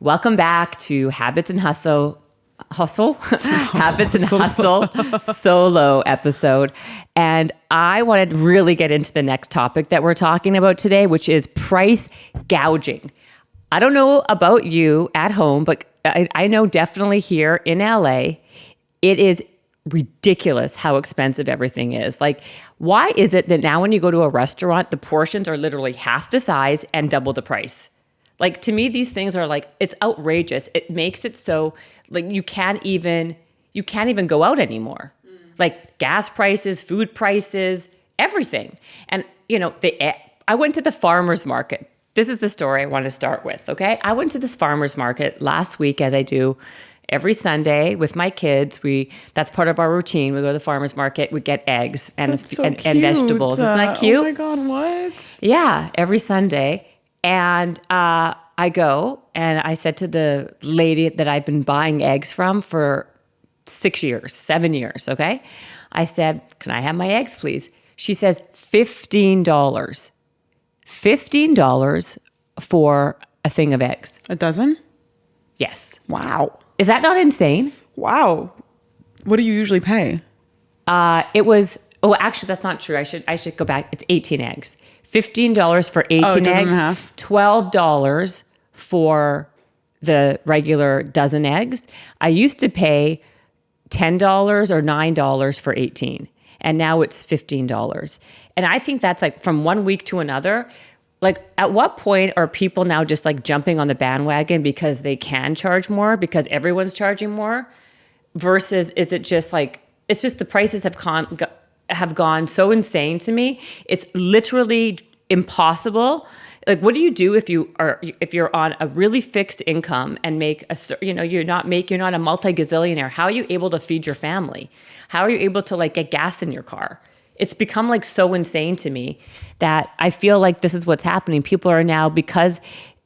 Welcome back to Habits and Hustle, Habits and Hustle solo episode. And I want to really get into the next topic that we're talking about today, which is price gouging. I don't know about you at home, but I know definitely here in LA, it is ridiculous how expensive everything is. Like, why is it that now when you go to a restaurant, the portions are literally half the size and double the price? Like, to me, these things are like, it's outrageous. It makes it so like you can't even go out anymore. Like gas prices, food prices, everything. And I went to the farmer's market. This is the story I want to start with, okay? I went to this farmer's market last week, as I do every Sunday with my kids. That's part of our routine. We go to the farmer's market, we get eggs and vegetables. Isn't that cute? Oh my God, what? Yeah, every Sunday. And I go and I said to the lady that I've been buying eggs from for 7 years, okay? I said, can I have my eggs, please? She says, $15. $15 for a thing of eggs. A dozen? Yes. Wow. Is that not insane? Wow. What do you usually pay? Actually, that's not true. I should go back. It's 18 eggs. $15 for 18 eggs. $12 for the regular dozen eggs. I used to pay $10 or $9 for 18. And now it's $15. And I think that's like from one week to another. Like, at what point are people now just like jumping on the bandwagon because they can charge more because everyone's charging more? Versus is it just like, it's just the prices have gone so insane to me. It's literally impossible. Like, what do you do if you're on a really fixed income and you're not a multi-gazillionaire? How are you able to feed your family? How are you able to like get gas in your car? It's become like so insane to me that I feel like this is what's happening. People are now, because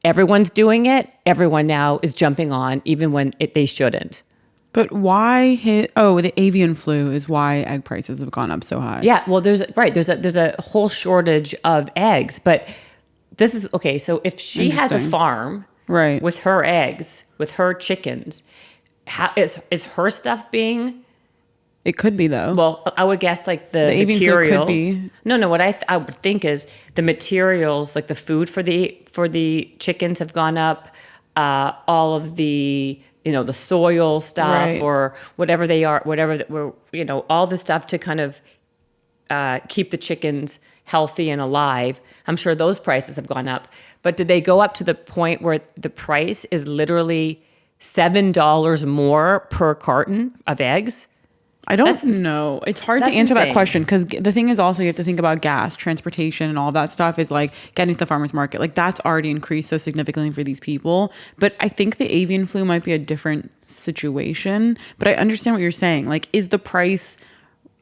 everyone's doing it, everyone now is jumping on even when they shouldn't. But why the avian flu is why egg prices have gone up so high. Yeah, well, there's a whole shortage of eggs, but this is okay. So if she has a farm, right, with her eggs, with her chickens, is her stuff being? It could be, though. Well, I would guess like the materials. Could be. No. What I would think is the materials, like the food for the chickens, have gone up. All of the the soil stuff, right, or whatever they are, all the stuff to kind of keep the chickens healthy and alive. I'm sure those prices have gone up. But did they go up to the point where the price is literally $7 more per carton of eggs? I don't know. It's hard to answer that question because the thing is also you have to think about gas, transportation, and all that stuff is like getting to the farmer's market. Like, that's already increased so significantly for these people. But I think the avian flu might be a different situation. But I understand what you're saying. Like, is the price...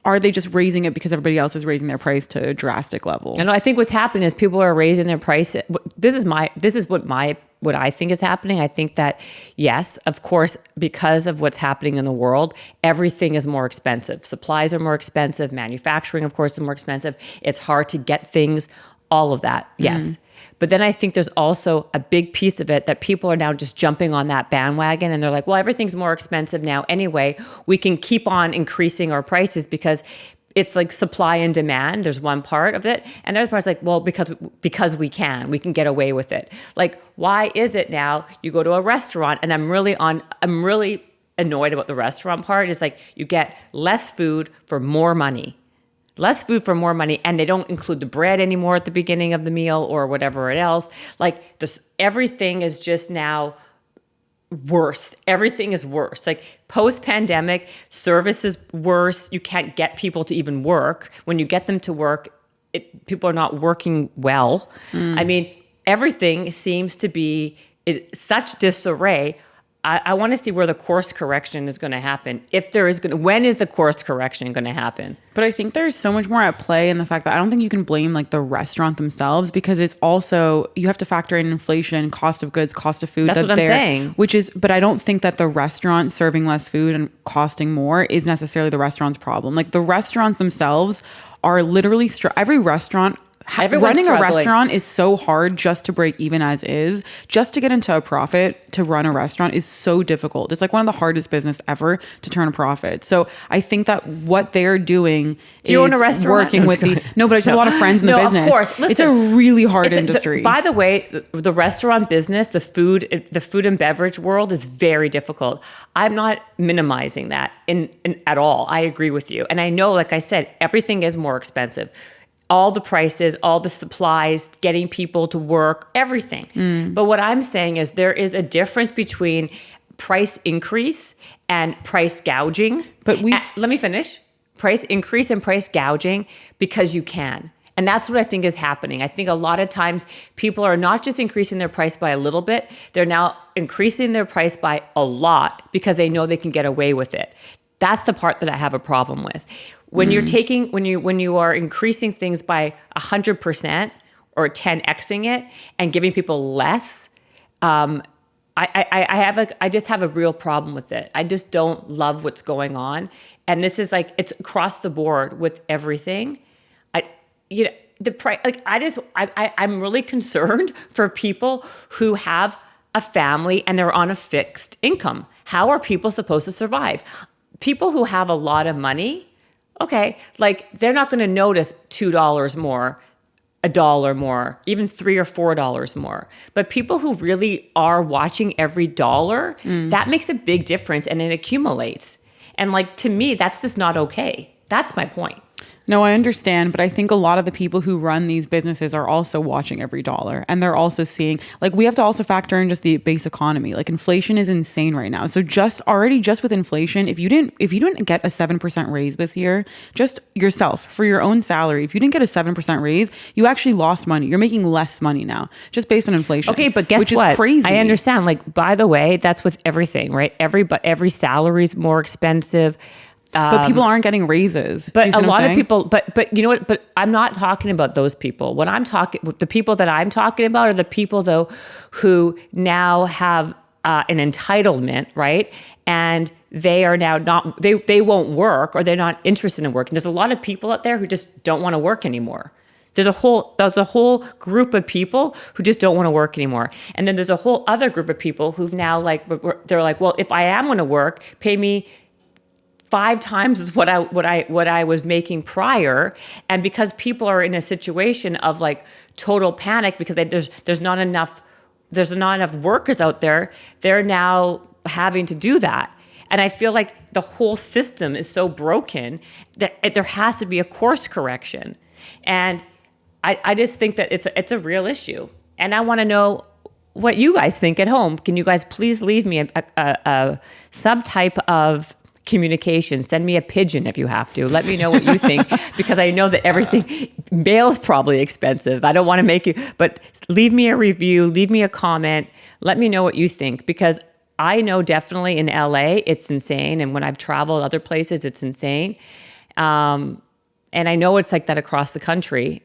Are they just raising it because everybody else is raising their price to a drastic level? I think what's happening is people are raising their price. This is what I think is happening. I think that, yes, of course, because of what's happening in the world, everything is more expensive. Supplies are more expensive. Manufacturing, of course, is more expensive. It's hard to get things, all of that. Yes. Mm-hmm. But then I think there's also a big piece of it that people are now just jumping on that bandwagon and they're like, well, everything's more expensive now anyway. We can keep on increasing our prices because it's like supply and demand. There's one part of it. And the other part's like, well, because we can get away with it. Like, why is it now you go to a restaurant and I'm really annoyed about the restaurant part. It's like you get less food for more money. Less food for more money, and they don't include the bread anymore at the beginning of the meal or whatever else. Like, everything is just now worse. Everything is worse. Like, post-pandemic, service is worse. You can't get people to even work. When you get them to work, people are not working well. I mean, everything seems to be in such disarray. I want to see where the course correction is going to happen. When is the course correction going to happen? But I think there's so much more at play in the fact that I don't think you can blame like the restaurant themselves because it's also, you have to factor in inflation, cost of goods, cost of food. That's what I'm saying. But I don't think that the restaurant serving less food and costing more is necessarily the restaurant's problem. Like, the restaurants themselves are literally, every restaurant running a restaurant is so hard just to break even as is. Just to get into a profit to run a restaurant is so difficult. It's like one of the hardest business ever to turn a profit. So I think that what they're doing is own a restaurant? working with but I just have a lot of friends in the business. Of course. Listen, it's a really hard industry. By the way, the restaurant business, the food and beverage world is very difficult. I'm not minimizing that in at all. I agree with you. And I know, like I said, everything is more expensive. All the prices, all the supplies, getting people to work, everything. But what I'm saying is there is a difference between price increase and price gouging. But let me finish. Price increase and price gouging because you can. And that's what I think is happening. I think a lot of times people are not just increasing their price by a little bit, they're now increasing their price by a lot because they know they can get away with it. That's the part that I have a problem with. When you're when you are increasing things by 100% or 10xing it and giving people less, I just have a real problem with it. I just don't love what's going on, and this is like it's across the board with everything. The price. I'm really concerned for people who have a family and they're on a fixed income. How are people supposed to survive? People who have a lot of money. Okay, like they're not going to notice $2 more, $1 more, even $3 or $4 more. But people who really are watching every dollar, that makes a big difference and it accumulates. And like to me, that's just not okay. That's my point. No, I understand, but I think a lot of the people who run these businesses are also watching every dollar, and they're also seeing, like, we have to also factor in just the base economy. Like, inflation is insane right now. So just with inflation, if you didn't get a 7% raise this year, just yourself for your own salary, if you didn't get a 7% raise, you actually lost money. You're making less money now just based on inflation. Okay, but guess what? Which is crazy. I understand. Like, by the way, that's with everything, right? Every salary is more expensive. But people aren't getting raises. But a lot of people, but you know what? But I'm not talking about those people. The people that I'm talking about are the people though who now have an entitlement, right? And they are now not, they won't work or they're not interested in working. There's a lot of people out there who just don't want to work anymore. There's a whole group of people who just don't want to work anymore. And then there's a whole other group of people who've now they're like, well, if I am going to work, pay me 5 times what I was making prior. And because people are in a situation of like total panic because there's not enough workers out there, they're now having to do that. And I feel like the whole system is so broken that there has to be a course correction. And I just think that it's a real issue. And I want to know what you guys think at home. Can you guys please leave me a subtype of communication? Send me a pigeon if you have to. Let me know what you think, because I know that everything, mail's probably expensive. I don't want to make you, but leave me a review, leave me a comment, let me know what you think, because I know definitely in LA it's insane, and when I've traveled other places it's insane, and I know it's like that across the country.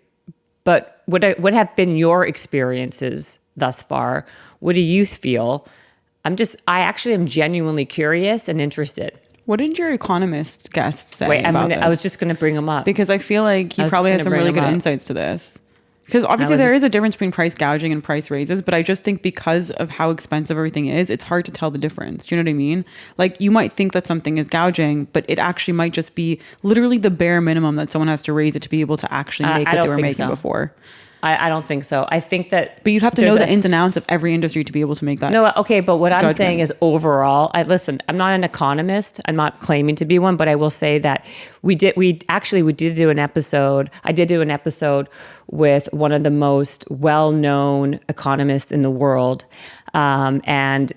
But what have been your experiences thus far? What do you feel? I actually am genuinely curious and interested. What did your economist guest say about this? I was just going to bring him up. Because I feel like he probably has some really good insights to this. Because obviously there is a difference between price gouging and price raises, but I just think because of how expensive everything is, it's hard to tell the difference. Do you know what I mean? Like, you might think that something is gouging, but it actually might just be literally the bare minimum that someone has to raise it to be able to actually make what they were making before. I don't think so. I think that... But you'd have to know the ins and outs of every industry to be able to make that. No, okay, but what I'm saying is overall, listen, I'm not an economist. I'm not claiming to be one, but I will say that we did do an episode. I did do an episode with one of the most well-known economists in the world. And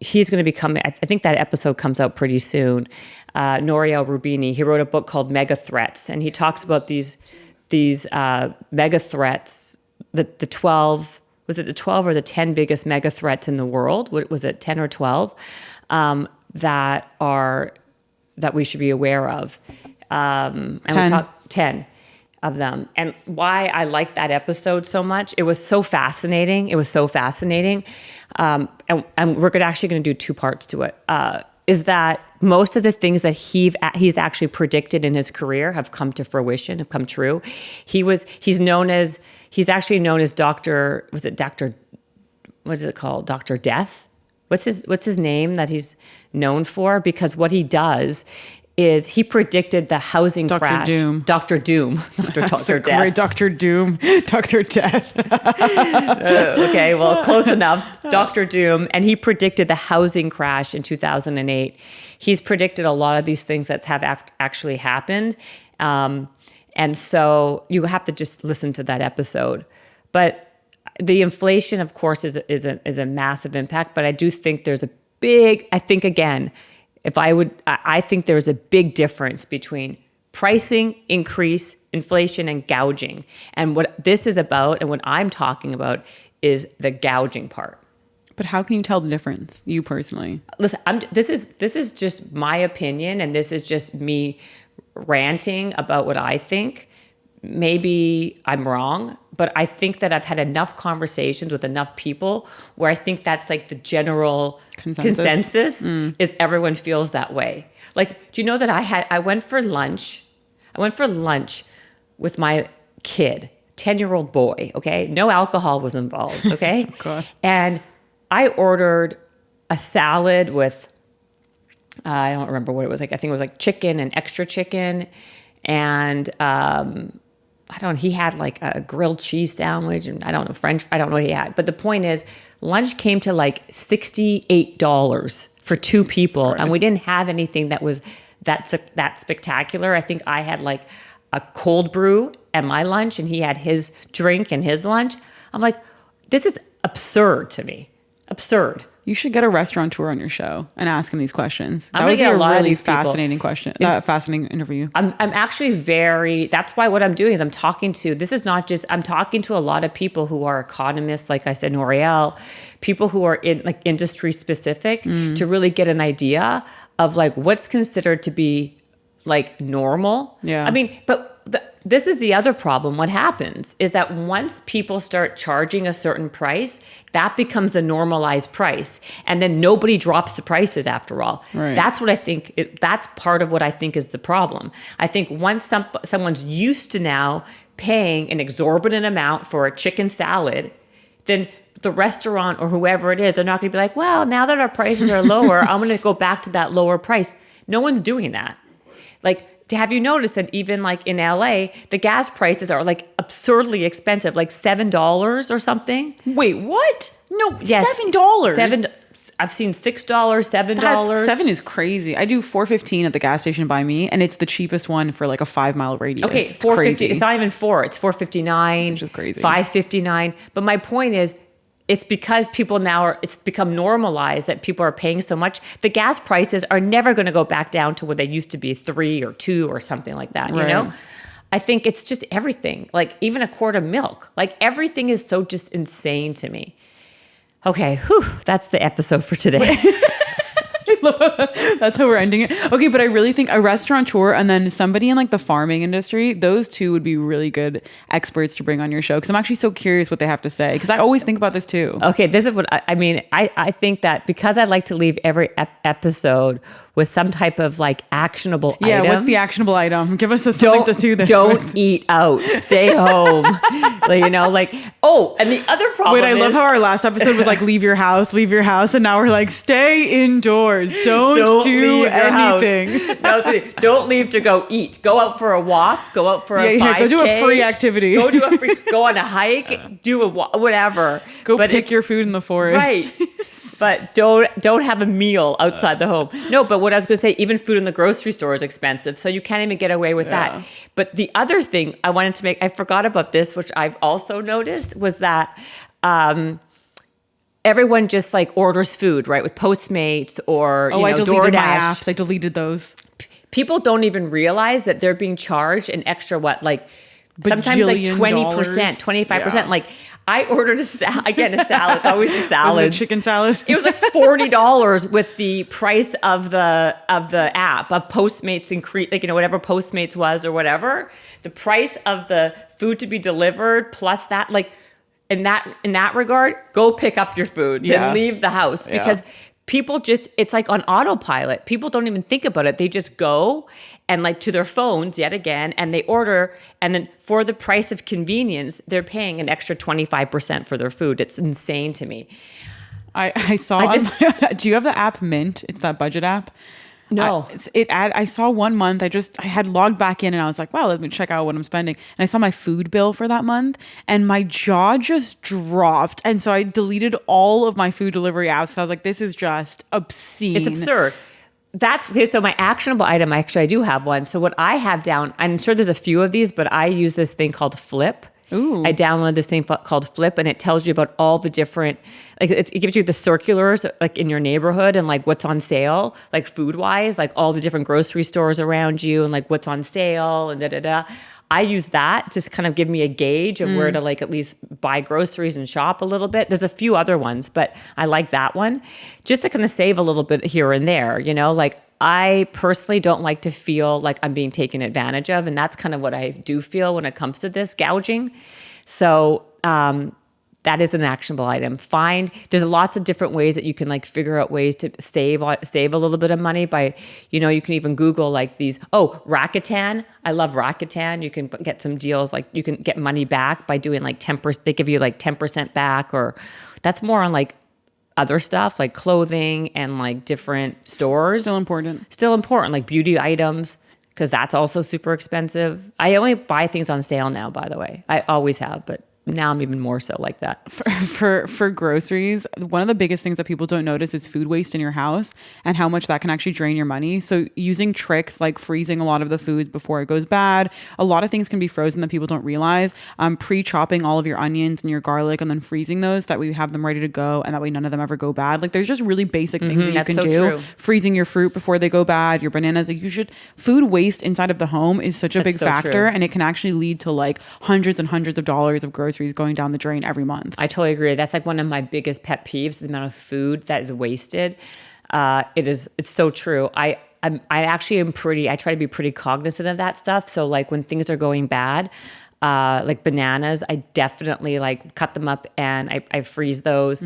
he's going to be coming... I think that episode comes out pretty soon. Nouriel Roubini. He wrote a book called Mega Threats, and he talks about these mega threats, the 12 or the 10 biggest mega threats in the world? What was it, 10 or 12, that we should be aware of? And 10. We talked 10 of them. And why I liked that episode so much, it was so fascinating. And we're actually going to do 2 parts to it. is that most of the things that he's actually predicted in his career have come to fruition, have come true. He's actually known as Dr. What is it called? Dr. Death? What's his name that he's known for? Because what he does is he predicted the housing crash. Dr. Doom. Dr. Death. Great Dr. Doom. Dr. Death. Okay, well, close enough. Dr. Doom. And he predicted the housing crash in 2008. He's predicted a lot of these things that have actually happened. And so you have to just listen to that episode. But the inflation, of course, is a massive impact. But I do think there's I think there's a big difference between pricing, increase, inflation, and gouging. And what this is about, and what I'm talking about, is the gouging part. But how can you tell the difference, you personally? Listen, this is just my opinion, and this is just me ranting about what I think. Maybe I'm wrong, but I think that I've had enough conversations with enough people where I think that's like the general consensus is everyone feels that way. Like, do you know that I went for lunch with my kid, 10-year-old boy, okay? No alcohol was involved, okay? Oh, God. And I ordered a salad with, I don't remember what it was like. I think it was like chicken and extra chicken. And, he had like a grilled cheese sandwich and French, I don't know what he had. But the point is, lunch came to like $68 for two people. And we didn't have anything that was that spectacular. I think I had like a cold brew at my lunch and he had his drink and his lunch. I'm like, this is absurd to me. Absurd. You should get a restaurateur on your show and ask him these questions. That would be a really fascinating question. Fascinating interview. I'm actually that's why what I'm doing is I'm talking to a lot of people who are economists, like I said, L'Oreal, people who are in like industry specific to really get an idea of like what's considered to be like normal. Yeah. I mean, but this is the other problem. What happens is that once people start charging a certain price, that becomes the normalized price. And then nobody drops the prices after all. Right. That's what I think, that's part of what I think is the problem. I think once someone's used to now paying an exorbitant amount for a chicken salad, then the restaurant or whoever it is, they're not going to be like, well, now that our prices are lower, I'm going to go back to that lower price. No one's doing that. Like, have you noticed that even like in LA, the gas prices are like absurdly expensive, like $7 or something? Wait, what? No, yes, $7. I've seen $6, $7. $7 is crazy. I do $4.15 at the gas station by me, and it's the cheapest one for like a 5-mile radius. Okay, $4.50. It's not even $4. It's $4.59. Which is crazy. $5.59. But my point is, it's because people now it's become normalized that people are paying so much. The gas prices are never going to go back down to what they used to be, 3 or 2 or something like that, you know? I think it's just everything, like even a quart of milk. Like everything is so just insane to me. Okay, that's the episode for today. That's how we're ending it. Okay, but I really think a restaurateur and then somebody in like the farming industry, those two would be really good experts to bring on your show, because I'm actually so curious what they have to say, because I always think about this too. Okay, this is what I mean. I think that because I like to leave every episode with some type of like actionable item. Yeah, what's the actionable item? Give us something to do this Don't with. Eat out. Stay home. Like, and the other problem Wait, I love how our last episode was like, leave your house. And now we're like, stay indoors. Don't do anything. No, don't leave to go eat. Go out for a walk. Go out for a 5K. Go do a free activity. Go on a hike. Do whatever. Pick your food in the forest. Right. But don't have a meal outside the home. No, but what I was going to say, even food in the grocery store is expensive, so you can't even get away with that. But the other thing I wanted to I forgot about this, which I've also noticed, was that everyone just like orders food, right, with Postmates or I deleted DoorDash. my apps. I deleted those. People don't even realize that they're being charged an extra sometimes like 20%, 25%. Yeah. Like I ordered a salad. It's always a salad. Was it a chicken salad? It was like $40 with the price of the app of Postmates increase, whatever Postmates was or whatever. The price of the food to be delivered plus that, like in that regard, go pick up your food. Then leave the house because people just, it's like on autopilot. People don't even think about it. They just go and like to their phones yet again, and they order, and then for the price of convenience, they're paying an extra 25% for their food. It's insane to me. I saw, do you have the app Mint? It's that budget app. No. I saw 1 month. I had logged back in and I was like, wow, let me check out what I'm spending. And I saw my food bill for that month and my jaw just dropped. And so I deleted all of my food delivery apps. So I was like, this is just obscene. It's absurd. That's okay. So my actionable item, actually, I do have one. So what I have down, I'm sure there's a few of these, but I use this thing called Flip. Ooh. I downloaded this thing called Flip, and it tells you about all the different, like it gives you the circulars like in your neighborhood and like what's on sale, like food wise, like all the different grocery stores around you and like what's on sale and da. I use that to kind of give me a gauge of where to like at least buy groceries and shop a little bit. There's a few other ones, but I like that one just to kind of save a little bit here and there, you know, like I personally don't like to feel like I'm being taken advantage of. And that's kind of what I do feel when it comes to this gouging. So that is an actionable item. There's lots of different ways that you can like figure out ways to save a little bit of money by, you know, you can even Google like these, Rakuten. I love Rakuten. You can get some deals, like you can get money back by doing like 10%, they give you like 10% back, or that's more on like other stuff like clothing and like different stores. Still important, like beauty items, because that's also super expensive. I only buy things on sale now, by the way. I always have, but now I'm even more so like that. For groceries, one of the biggest things that people don't notice is food waste in your house and how much that can actually drain your money. So using tricks like freezing a lot of the foods before it goes bad, a lot of things can be frozen that people don't realize. Pre-chopping all of your onions and your garlic and then freezing those, that way you have them ready to go and that way none of them ever go bad. Like there's just really basic things that you can do. True. Freezing your fruit before they go bad, your bananas. Like food waste inside of the home is such a big factor, and it can actually lead to like hundreds and hundreds of dollars of groceries going down the drain every month. I totally agree. That's like one of my biggest pet peeves, the amount of food that is wasted. It's so true. I actually I try to be pretty cognizant of that stuff. So like when things are going bad, like bananas, I definitely like cut them up and I freeze those.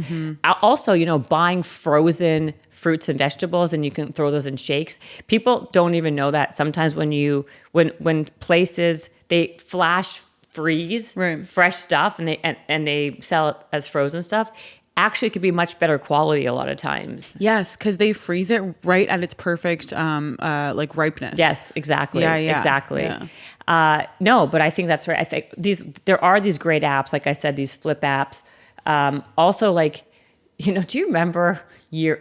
Also, you know, buying frozen fruits and vegetables, and you can throw those in shakes. People don't even know that sometimes when places, they flash freeze fresh stuff and they sell it as frozen stuff, actually could be much better quality a lot of times. Yes, because they freeze it right at its perfect like ripeness. Yes, exactly. Yeah. Exactly. Yeah. No, but I think that's right. I think there are these great apps, like I said, these Flip apps. Also, like, you know, do you remember no,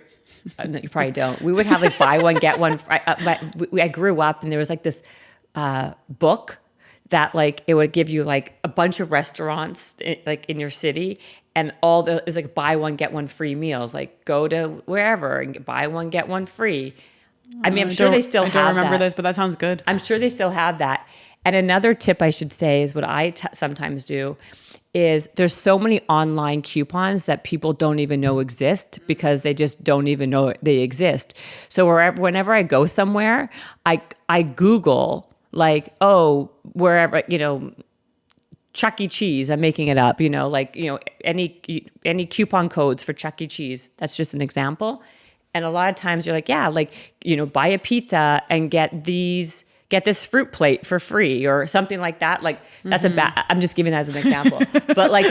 you probably don't. We would have like buy one get one. I grew up and there was like this book that like it would give you like a bunch of restaurants like in your city, and it's like buy one get one free meals. Like go to wherever and buy one get one free. I mean, I'm sure they still have that. I don't remember this, but that sounds good. I'm sure they still have that. And another tip I should say is what I sometimes do is there's so many online coupons that people don't even know exist because they just don't even know they exist. So whenever I go somewhere, I Google like, wherever, you know, Chuck E. Cheese, I'm making it up, you know, like, you know, any coupon codes for Chuck E. Cheese. That's just an example. And a lot of times you're like, yeah, like, you know, buy a pizza and get this fruit plate for free or something like that. Like that's I'm just giving that as an example. But like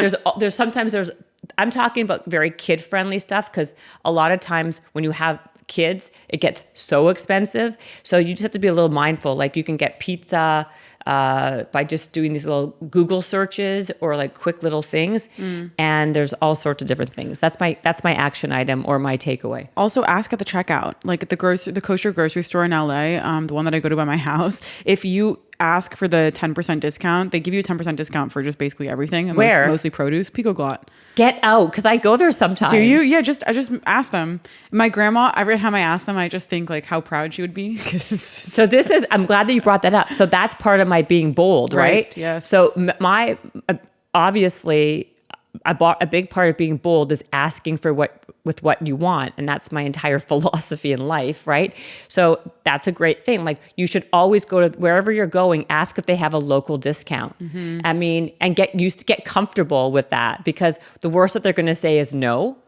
I'm talking about very kid friendly stuff, because a lot of times when you have kids, it gets so expensive. So you just have to be a little mindful. Like you can get pizza by just doing these little Google searches or like quick little things. And there's all sorts of different things. That's my action item or my takeaway. Also ask at the checkout, like at the kosher grocery store in LA, the one that I go to by my house. If you ask for the 10% discount, they give you a 10% discount for just basically everything. And Where? Mostly produce. Pico Glot. Get out, because I go there sometimes. Do you? Yeah, I just ask them. My grandma, every time I ask them, I just think like how proud she would be. So I'm glad that you brought that up. So that's part of my being bold, right? Yes. So obviously, a big part of being bold is asking for what you want. And that's my entire philosophy in life, right? So that's a great thing. Like you should always go to wherever you're going, ask if they have a local discount. I mean, and get comfortable with that, because the worst that they're going to say is no.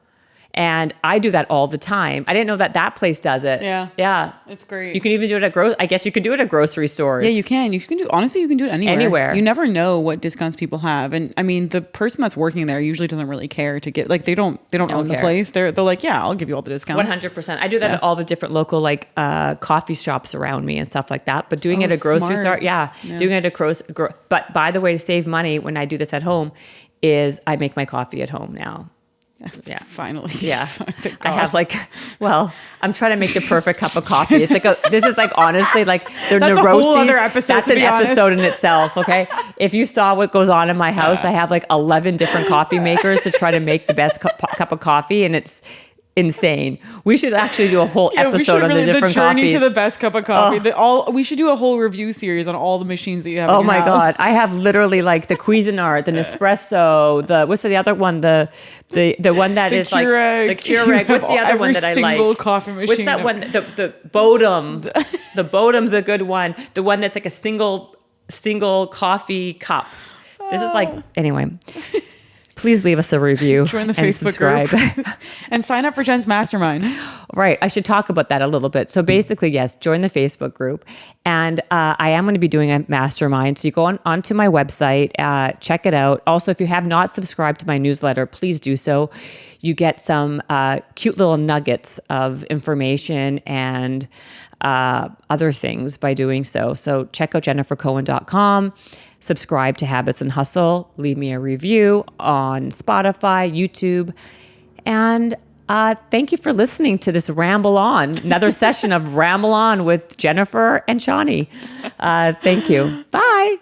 And I do that all the time. I didn't know that place does it. Yeah. Yeah. It's great. You can even do it at I guess you could do it at grocery stores. Yeah, you can. Honestly, you can do it anywhere. You never know what discounts people have. And I mean, the person that's working there usually doesn't really care to get, like, they don't own the place. They're like, yeah, I'll give you all the discounts. 100%. I do that at all the different local, like, coffee shops around me and stuff like that. But doing it at a grocery store, doing it at but by the way, to save money when I do this at home is I make my coffee at home now. Yeah. Finally. Yeah. I have I'm trying to make the perfect cup of coffee. It's like this is like, honestly, like the neuroses. That's a whole other episode. That's an episode in itself. Okay. If you saw what goes on in my house, I have like 11 different coffee makers to try to make the best cup of coffee. And it's insane. We should actually do a whole episode on the different journey coffees. To the best cup of coffee. We should do a whole review series on all the machines that you have. Oh in your my house. God. I have literally like the Cuisinart, the Nespresso, what's the other one? The one that is Keurig. Like the Keurig. What's the other one that I like? Every single coffee machine. What's that one? The Bodum. The Bodum's a good one. The one that's like a single coffee cup. This is like, anyway. Please leave us a review. Join the and Facebook subscribe. group. And sign up for Jen's mastermind. Right. I should talk about that a little bit. So basically, yes, join the Facebook group. And I am going to be doing a mastermind. So you go onto my website, check it out. Also, if you have not subscribed to my newsletter, please do so. You get some cute little nuggets of information and other things by doing so. So check out jennifercohen.com. Subscribe to Habits and Hustle. Leave me a review on Spotify, YouTube. And thank you for listening to this Ramble On, another session of Ramble On with Jennifer and Shawnee. Thank you. Bye.